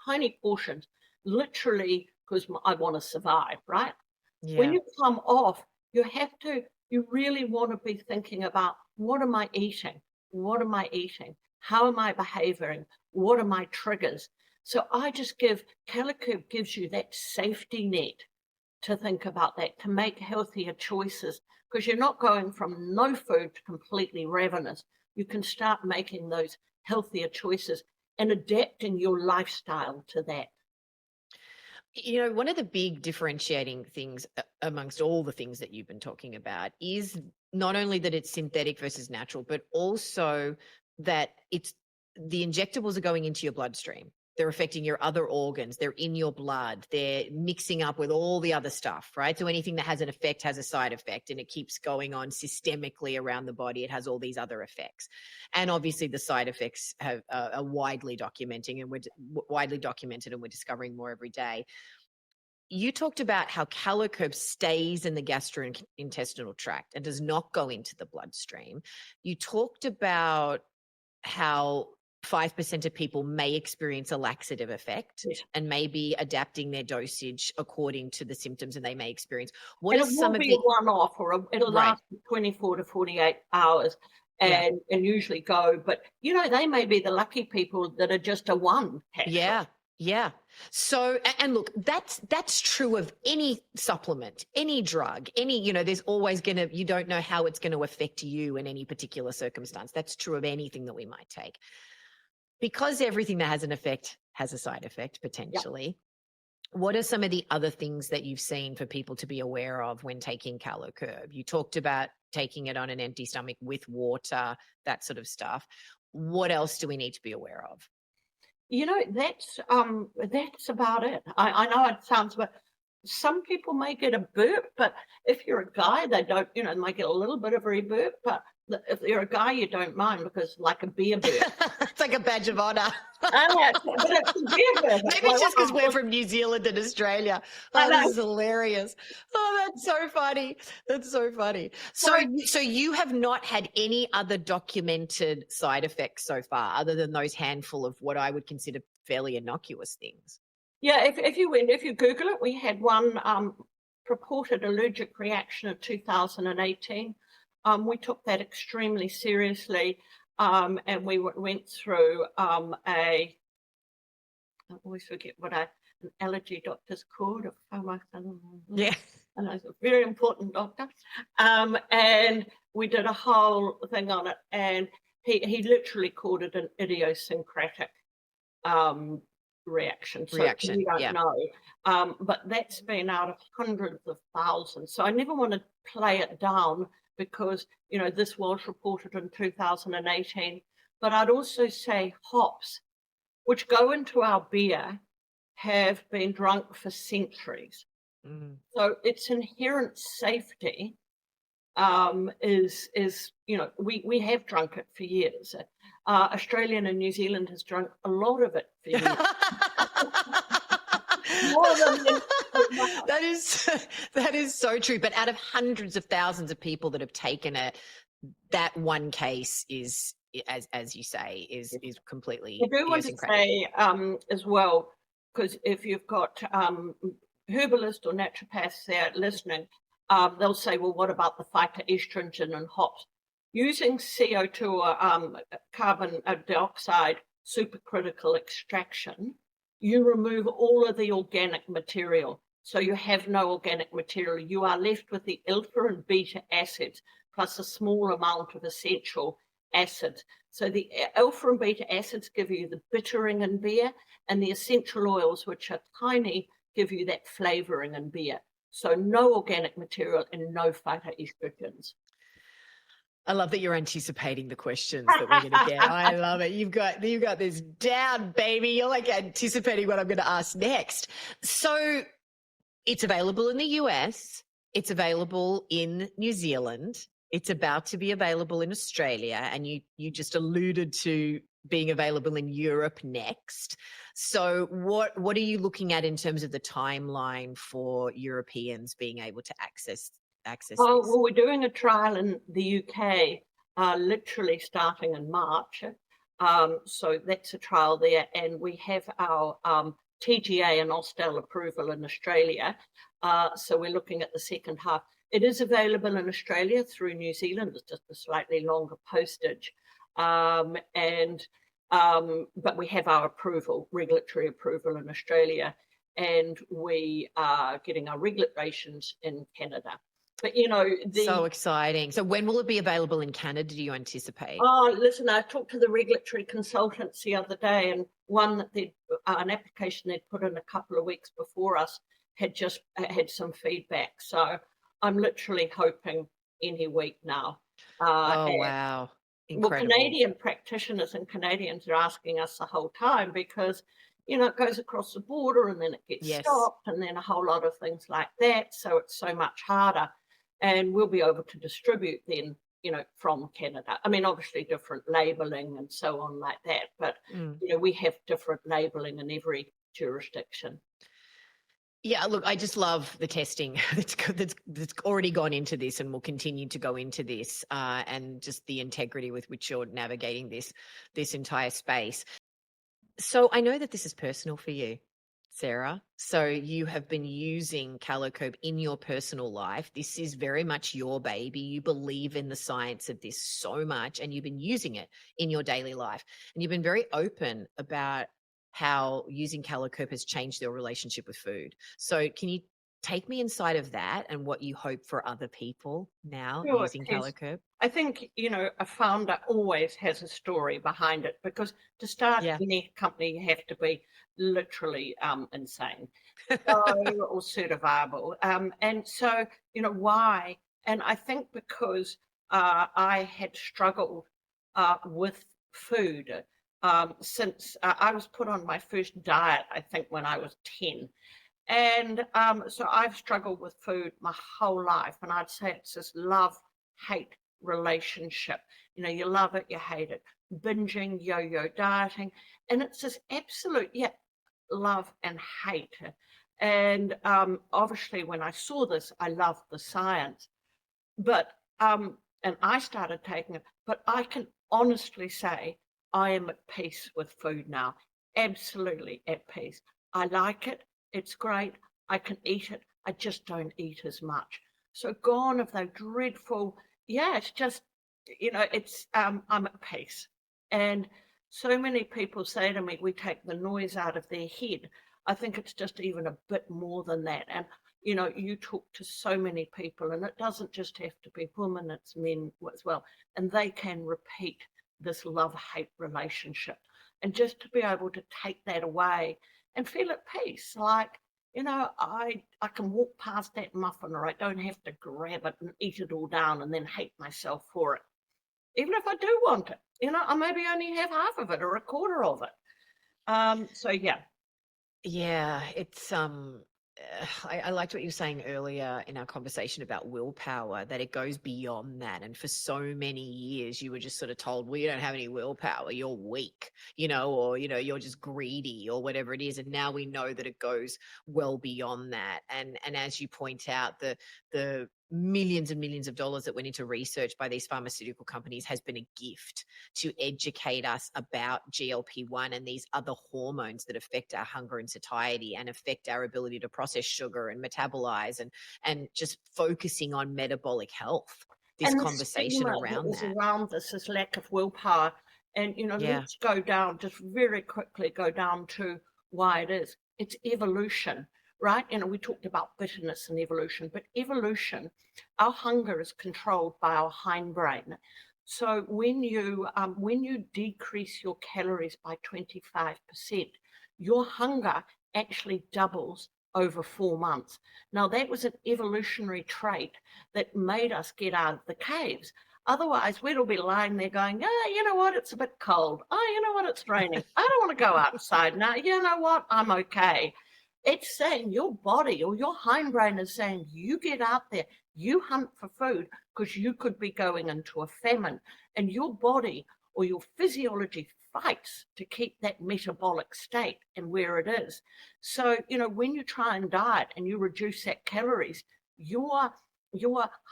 tiny portions, literally, because I want to survive, right? When Yeah. you come off, you really want to be thinking about, what am I eating? What am I eating? How am I behaving? What are my triggers? So Calocurb gives you that safety net to think about that, to make healthier choices, because you're not going from no food to completely ravenous. You can start making those healthier choices and adapting your lifestyle to that. One of the big differentiating things amongst all the things that you've been talking about is not only that it's synthetic versus natural, but also that the injectables are going into your bloodstream. They're affecting your other organs. They're in your blood. They're mixing up with all the other stuff, right? So anything that has an effect has a side effect, and it keeps going on systemically around the body. It has all these other effects. And obviously the side effects are widely documented, and we're discovering more every day. You talked about how Calocurb stays in the gastrointestinal tract and does not go into the bloodstream. You talked about how 5% of people may experience a laxative effect and may be adapting their dosage according to the symptoms and they may experience. What And are it some will of be the a one-off, or it'll Right. last 24 to 48 hours Yeah. and usually go. But, they may be the lucky people that are just a one capsule. Yeah. Yeah. So, and look, that's true of any supplement, any drug, there's always you don't know how it's going to affect you in any particular circumstance. That's true of anything that we might take. Because everything that has an effect has a side effect potentially. What are some of the other things that you've seen for people to be aware of when taking Calocurb? You talked about taking it on an empty stomach with water, that sort of stuff. What else do we need to be aware of? That's about it. I know it sounds, but some people may get a burp, but if you're a guy, they don't, they might get a little bit of a burp, but if you're a guy, you don't mind because like a beer burp. It's like a badge of honor. But it's a beer burp. Maybe it's just because we're from New Zealand and Australia. Oh, this is hilarious. Oh, that's so funny. That's so funny. So you have not had any other documented side effects so far, other than those handful of what I would consider fairly innocuous things? Yeah, if you Google it, we had one purported allergic reaction in 2018. We took that extremely seriously, and we went through I always forget what an allergy doctor's called. Yeah. And he's a very important doctor. And we did a whole thing on it, and he literally called it an idiosyncratic reaction. So we don't know. But that's been out of hundreds of thousands. So I never want to play it down because, this was reported in 2018. But I'd also say hops, which go into our beer, have been drunk for centuries. So its inherent safety is we have drunk it for years. Australia and New Zealand has drunk a lot of it for years. That is so true. But out of hundreds of thousands of people that have taken it, that one case is, as you say, is completely. I do want to say as well, because if you've got herbalists or naturopaths there listening, they'll say, well, what about the phytoestrogen and hops? Using CO2 or carbon dioxide supercritical extraction, you remove all of the organic material. So you have no organic material. You are left with the alpha and beta acids plus a small amount of essential acids. So the alpha and beta acids give you the bittering in beer, and the essential oils, which are tiny, give you that flavoring in beer. So no organic material and no phytoestrogens. I love that you're anticipating the questions that we're going to get. I love it. You've got this down, baby. You're like anticipating what I'm going to ask next. So it's available in the US. It's available in New Zealand. It's about to be available in Australia. And you just alluded to being available in Europe next. So what are you looking at in terms of the timeline for Europeans being able to access this? Well, we're doing a trial in the UK, literally starting in March. So that's a trial there, and we have our TGA and Austell approval in Australia. So we're looking at the second half. It is available in Australia through New Zealand. It's just a slightly longer postage, but we have our regulatory approval in Australia, and we are getting our regulations in Canada. But so exciting. So when will it be available in Canada, do you anticipate? Oh, listen, I talked to the regulatory consultants the other day, and one that an application they'd put in a couple of weeks before us had just had some feedback. So I'm literally hoping any week now. Wow. Incredible. Well, Canadian practitioners and Canadians are asking us the whole time because, it goes across the border and then it gets stopped and then a whole lot of things like that. So it's so much harder. And we'll be able to distribute then, from Canada. I mean, obviously different labeling and so on like that, but, we have different labeling in every jurisdiction. Yeah, look, I just love the testing that's already gone into this and will continue to go into this, and just the integrity with which you're navigating this entire space. So I know that this is personal for you, Sarah. So you have been using Calocurb in your personal life. This is very much your baby. You believe in the science of this so much, and you've been using it in your daily life. And you've been very open about how using Calocurb has changed your relationship with food. So can you take me inside of that and what you hope for other people now using Calocurb? I think, a founder always has a story behind it, because to start any company, you have to be literally insane or certifiable. And so, why And I think because I had struggled with food since I was put on my first diet, I think, when I was 10. And so I've struggled with food my whole life. And I'd say it's this love hate relationship. You know, you love it, you hate it. Binging, yo yo dieting. And it's this absolute, yeah, love and hate. And obviously, when I saw this, I loved the science. But and I started taking it, but I can honestly say I am at peace with food now. Absolutely at peace. I like it. It's great. I can eat it. I just don't eat as much. So gone of those dreadful, yeah, it's just, it's I'm at peace. And so many people say to me, we take the noise out of their head. I think it's just even a bit more than that. And you talk to so many people, and it doesn't just have to be women, it's men as well. And they can repeat this love-hate relationship. And just to be able to take that away and feel at peace, like, I can walk past that muffin, or I don't have to grab it and eat it all down and then hate myself for it. Even if I do want it, I maybe only have half of it or a quarter of it. So yeah. Yeah, it's I liked what you were saying earlier in our conversation about willpower, that it goes beyond that. And for so many years, you were just sort of told, well, you don't have any willpower, you're weak, or you're just greedy or whatever it is. And now we know that it goes well beyond that. And as you point out, the millions and millions of dollars that went into research by these pharmaceutical companies has been a gift to educate us about GLP-1 and these other hormones that affect our hunger and satiety and affect our ability to process sugar and metabolize, and just focusing on metabolic health, this And the conversation stigma that around is that. around this lack of willpower. And, Yeah. let's go down, just very quickly go down to why it is. It's evolution, right? We talked about bitterness and evolution, but evolution, our hunger is controlled by our hindbrain. So when you decrease your calories by 25%, your hunger actually doubles over 4 months. Now, that was an evolutionary trait that made us get out of the caves. Otherwise, we'd all be lying there going, yeah, you know what, it's a bit cold. Oh, you know what, it's raining. I don't want to go outside now. You know what, I'm okay. It's saying your body or your hindbrain is saying, you get out there, you hunt for food, because you could be going into a famine. And your body or your physiology fights to keep that metabolic state and where it is. So, when you try and diet and you reduce that calories, your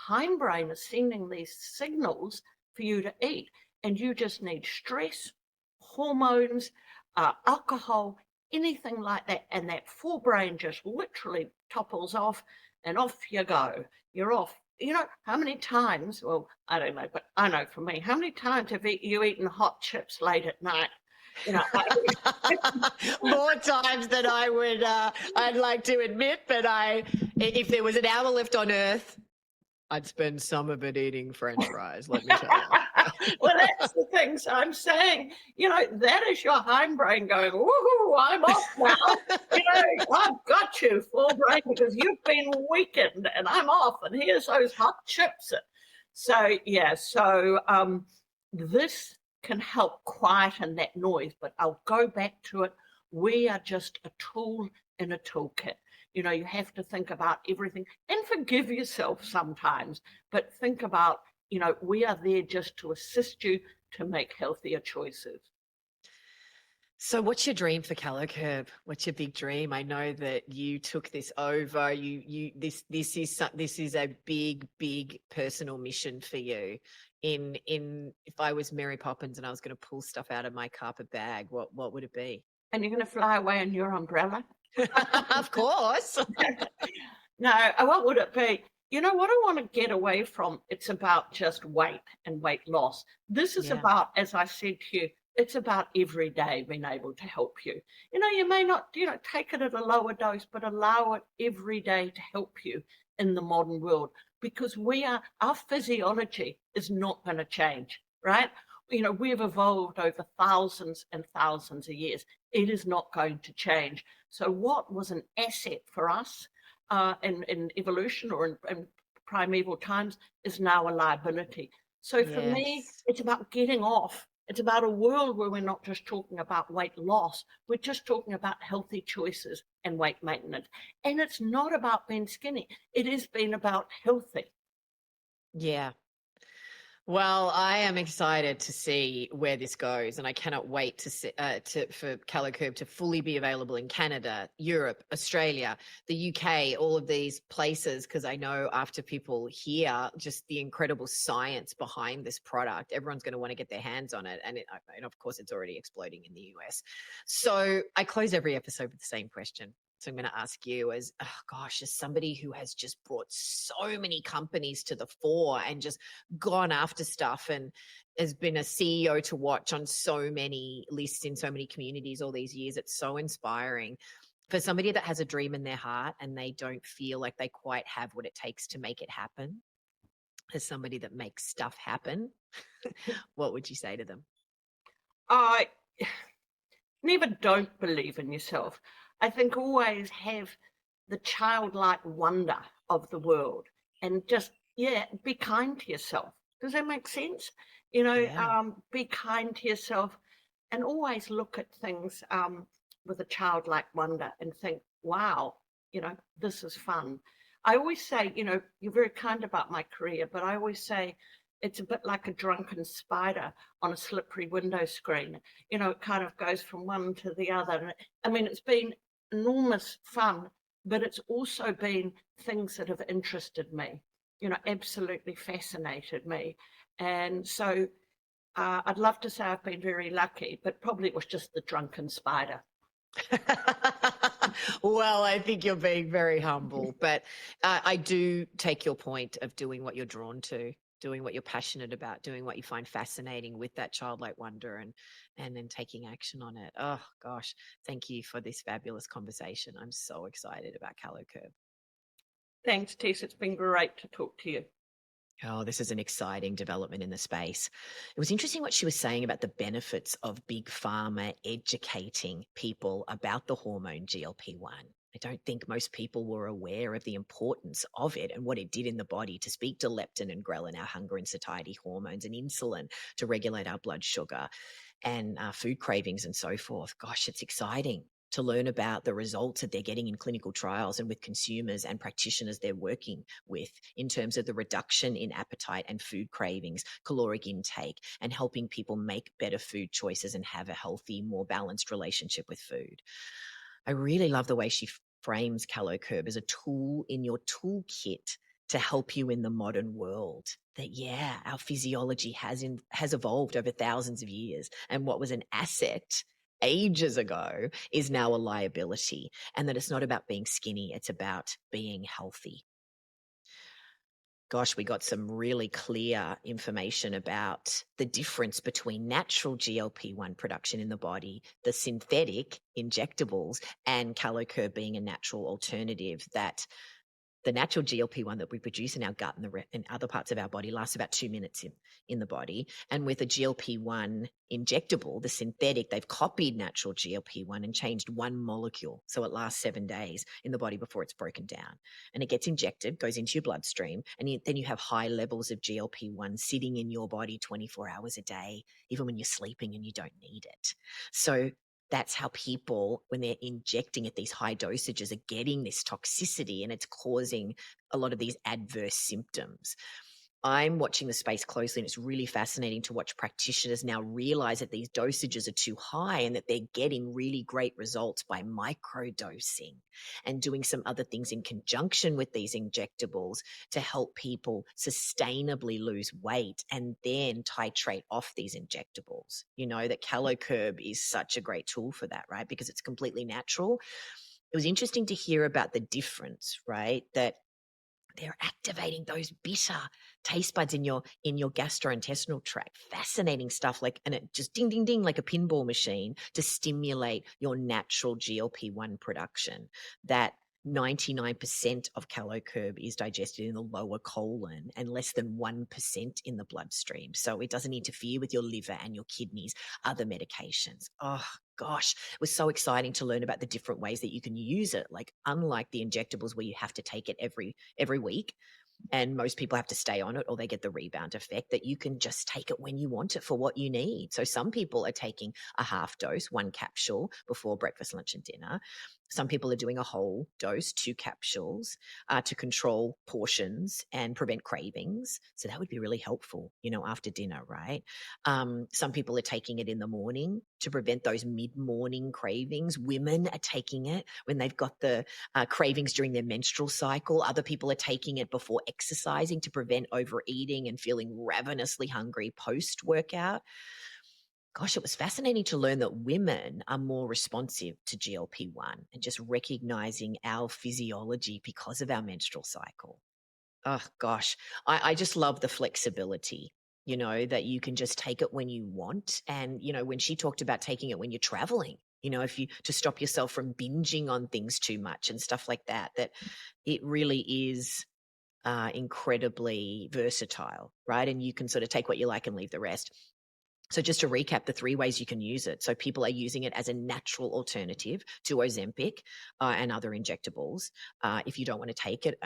hindbrain is sending these signals for you to eat. And you just need stress, hormones, alcohol, anything like that. And that forebrain just literally topples off, and off you go. You're off. How many times, well, I don't know, but I know for me, how many times have you eaten hot chips late at night? More times than I'd like to admit, but if there was an hour left on earth, I'd spend some of it eating French fries, let me tell you. Well, that's the thing. So I'm saying, that is your hindbrain going, woohoo, I'm off now. I've got you, forebrain, because you've been weakened and I'm off. And here's those hot chips. So, yeah, this can help quieten that noise, but I'll go back to it. We are just a tool in a toolkit. You have to think about everything and forgive yourself sometimes, but think about, we are there just to assist you to make healthier choices. So what's your dream for Calocurb? What's your big dream? I know that you took this over. This is a big personal mission for you. If I was Mary Poppins and I was going to pull stuff out of my carpet bag, what would it be? And you're going to fly away in your umbrella? Of course. No, what would it be? What I want to get away from, it's about just weight and weight loss. This is about, as I said to you, it's about every day being able to help you. You may not, take it at a lower dose, but allow it every day to help you in the modern world, because our physiology is not going to change, right? We've evolved over thousands and thousands of years. It is not going to change. So what was an asset for us in evolution or in primeval times is now a liability. So for me, Yes. it's about getting off. It's about a world where we're not just talking about weight loss, we're just talking about healthy choices and weight maintenance. And it's not about being skinny, it is being about healthy. Yeah. Well, I am excited to see where this goes, and I cannot wait for Calocurb to fully be available in Canada, Europe, Australia, the UK, all of these places, because I know after people hear just the incredible science behind this product, everyone's going to want to get their hands on it, and of course, it's already exploding in the US. So I close every episode with the same question. So I'm going to ask you as, oh gosh, as somebody who has just brought so many companies to the fore and just gone after stuff and has been a CEO to watch on so many lists in so many communities all these years. It's so inspiring for somebody that has a dream in their heart and they don't feel like they quite have what it takes to make it happen. As somebody that makes stuff happen, what would you say to them? I never don't believe in yourself. I think always have the childlike wonder of the world and just, yeah, be kind to yourself. Does that make sense? Yeah. Be kind to yourself and always look at things with a childlike wonder and think, wow, this is fun. I always say, you're very kind about my career, but I always say it's a bit like a drunken spider on a slippery window screen. It kind of goes from one to the other. And I mean, it's been enormous fun, but it's also been things that have interested me, absolutely fascinated me. And so I'd love to say I've been very lucky, but probably it was just the drunken spider. Well, I think you're being very humble, but I do take your point of doing what you're drawn to, doing what you're passionate about, doing what you find fascinating with that childlike wonder and then taking action on it. Oh gosh, thank you for this fabulous conversation. I'm so excited about Calocurb. Thanks, Tess. It's been great to talk to you. Oh, this is an exciting development in the space. It was interesting what she was saying about the benefits of big pharma educating people about the hormone GLP-1. I don't think most people were aware of the importance of it and what it did in the body to speak to leptin and ghrelin, our hunger and satiety hormones, and insulin to regulate our blood sugar and food cravings and so forth. Gosh, it's exciting to learn about the results that they're getting in clinical trials and with consumers and practitioners they're working with in terms of the reduction in appetite and food cravings, caloric intake, and helping people make better food choices and have a healthy, more balanced relationship with food. I really love the way she frames Calocurb as a tool in your toolkit to help you in the modern world. That yeah, our physiology has evolved over thousands of years, and what was an asset ages ago is now a liability, and that it's not about being skinny, it's about being healthy. Gosh, we got some really clear information about the difference between natural GLP-1 production in the body, the synthetic injectables, and Calocurb being a natural alternative that the natural GLP-1 that we produce in our gut and in other parts of our body lasts about 2 minutes in the body. And with a GLP-1 injectable, the synthetic, they've copied natural GLP-1 and changed one molecule. So it lasts 7 days in the body before it's broken down. And it gets injected, goes into your bloodstream, and then you have high levels of GLP-1 sitting in your body 24 hours a day, even when you're sleeping and you don't need it. So that's how people, when they're injecting at these high dosages, are getting this toxicity and it's causing a lot of these adverse symptoms. I'm watching the space closely and it's really fascinating to watch practitioners now realize that these dosages are too high and that they're getting really great results by microdosing and doing some other things in conjunction with these injectables to help people sustainably lose weight and then titrate off these injectables. You know, that Calocurb is such a great tool for that, right? Because it's completely natural. It was interesting to hear about the difference, right? That they're activating those bitter taste buds in your gastrointestinal tract. Fascinating stuff, like, and it just ding ding ding like a pinball machine to stimulate your natural GLP-1 production. That 99% of Calocurb is digested in the lower colon and less than 1% in the bloodstream. So it doesn't interfere with your liver and your kidneys, other medications. Oh gosh, it was so exciting to learn about the different ways that you can use it. Like unlike the injectables where you have to take it every week, And most people have to stay on it or they get the rebound effect, that you can just take it when you want it for what you need. So some people are taking a half dose, 1 capsule before breakfast, lunch, and dinner. Some people are doing a whole dose, 2 capsules, to control portions and prevent cravings. So that would be really helpful, after dinner, right? Some people are taking it in the morning to prevent those mid-morning cravings. Women are taking it when they've got the cravings during their menstrual cycle. Other people are taking it before exercising to prevent overeating and feeling ravenously hungry post-workout. Gosh, it was fascinating to learn that women are more responsive to GLP-1 and just recognizing our physiology because of our menstrual cycle. Oh, gosh. I just love the flexibility, that you can just take it when you want. And, when she talked about taking it when you're traveling, if you to stop yourself from binging on things too much and stuff like that, that it really is incredibly versatile, right? And you can sort of take what you like and leave the rest. So just to recap, the 3 ways you can use it. So people are using it as a natural alternative to Ozempic and other injectables. If you don't want to take it,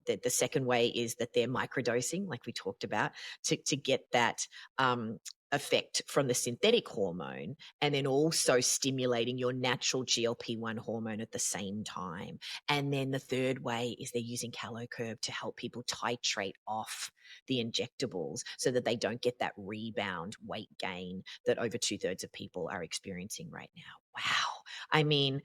the second way is that they're microdosing, like we talked about, to get that effect from the synthetic hormone, and then also stimulating your natural GLP-1 hormone at the same time. And then the third way is they're using Calocurb to help people titrate off the injectables so that they don't get that rebound weight gain that over 2/3 of people are experiencing right now. Wow. I mean,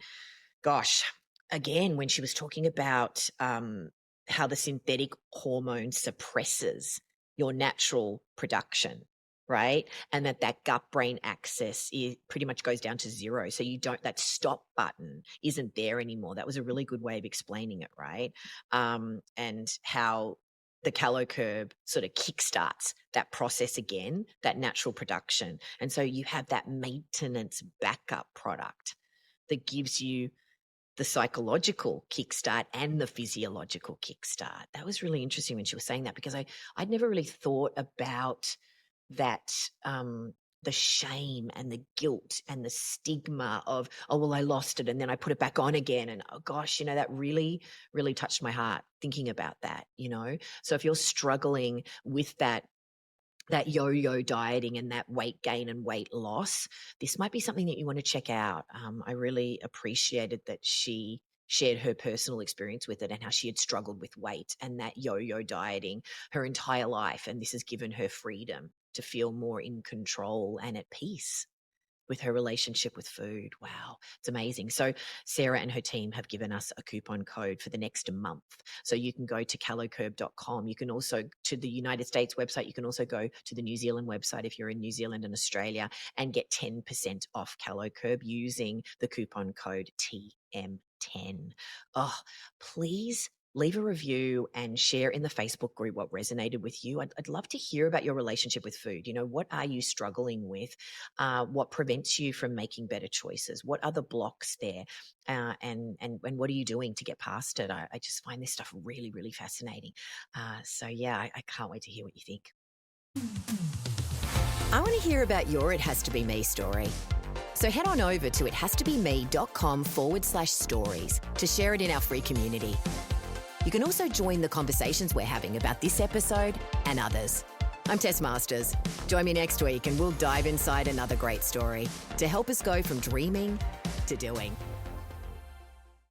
gosh, again, when she was talking about how the synthetic hormone suppresses your natural production, right? And that gut brain axis pretty much goes down to 0. So that stop button isn't there anymore. That was a really good way of explaining it, right? And how the Calocurb sort of kickstarts that process again, that natural production. And so you have that maintenance backup product that gives you the psychological kickstart and the physiological kickstart. That was really interesting when she was saying that, because I'd never really thought about that, the shame and the guilt and the stigma of, oh, well, I lost it and then I put it back on again. And oh gosh, that really, really touched my heart thinking about that. So if you're struggling with that yo-yo dieting and that weight gain and weight loss, this might be something that you want to check out. I really appreciated that she shared her personal experience with it and how she had struggled with weight and that yo-yo dieting her entire life. And this has given her freedom to feel more in control and at peace with her relationship with food. Wow, it's amazing. So Sarah and her team have given us a coupon code for the next month. So you can go to calocurb.com. You can also, to the United States website, you can also go to the New Zealand website if you're in New Zealand and Australia, and get 10% off Calocurb using the coupon code TM10. Oh, please leave a review and share in the Facebook group what resonated with you. I'd love to hear about your relationship with food. What are you struggling with? What prevents you from making better choices? What are the blocks there? And what are you doing to get past it? I just find this stuff really, really fascinating. So yeah, I can't wait to hear what you think. I want to hear about your It Has to Be Me story. So head on over to ithastobeme.com/stories to share it in our free community. You can also join the conversations we're having about this episode and others. I'm Tess Masters. Join me next week and we'll dive inside another great story to help us go from dreaming to doing.